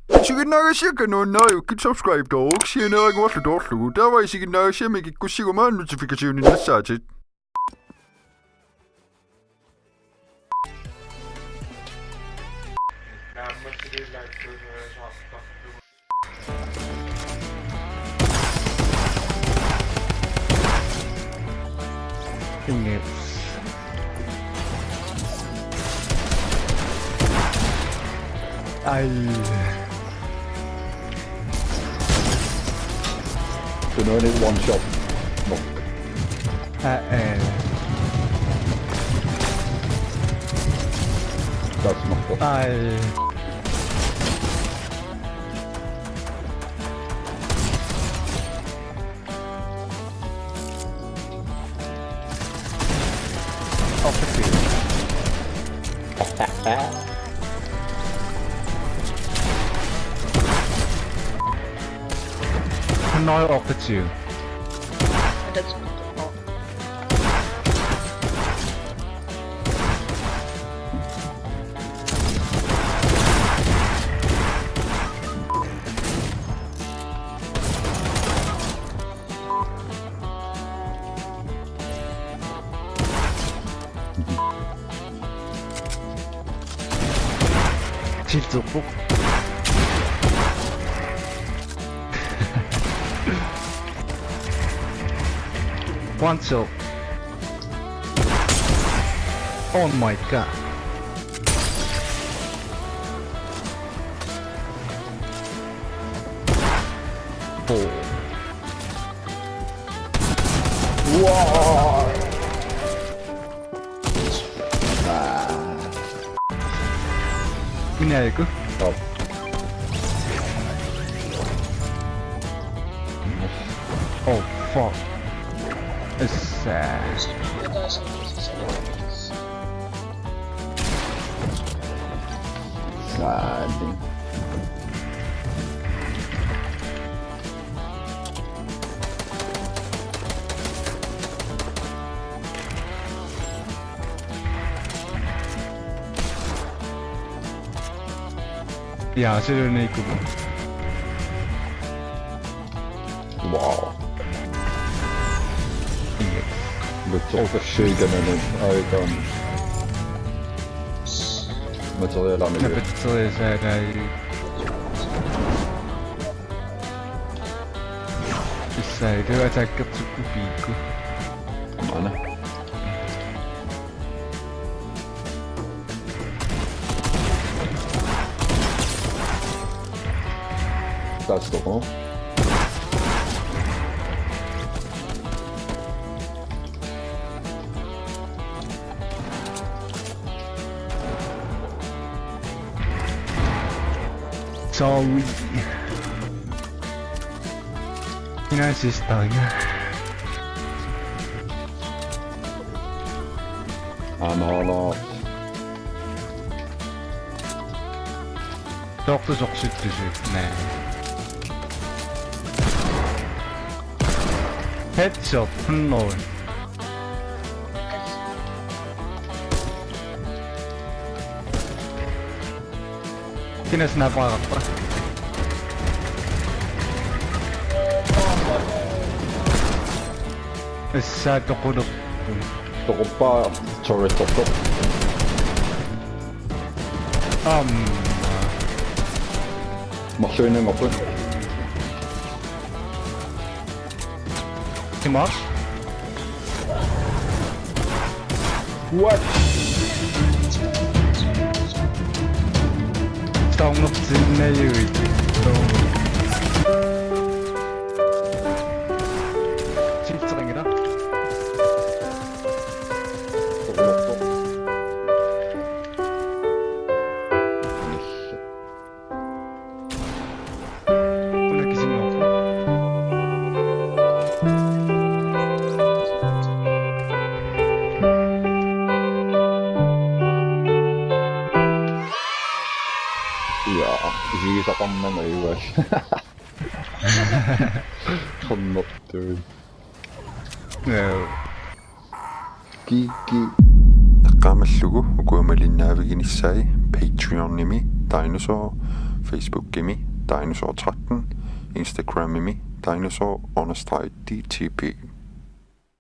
Siginnaagasiaka nuunnaajukit subscribe took siinaagwallu torlugu tava siginnaagasiamiki kussigumaan notificationin nassaatit. Ai. Been only one shot. Knock. That's knocked off. Ai. Off the field. Hanoi off the two. That's not the fault. 질적복. One shot. Oh my god. Four. Wow. Ini aku. Oh. Oh fuck. It's sad. Sad. Ja, zullen we niet komen. Wow. Looks like a shaken and I can. Material aan Ja, de betul ya saya dari. Bisa itu ada kecukupiku. Mana? That's the one. Sorry. Ini sistemnya. Ananas. Dokter zog zit dus nee. Headshot nooit. Sini sniper apa? Satu kodok. Toch een paar turret op top. Mag zo in hem op. Timar? What? Stong nog zin naar jullie. Ziet er in dat? Toch een op top. Toen ik zien nog. Ja, zie je dat dan met mij weg. Kan dat doen. No. Kiki. Taqaamallugu ukuamalinnaaviginiссai Patreon nimi Dinosaur, Facebook Gimme, Dinosaur 13, Instagram Mimi, Dinosaur_DTP.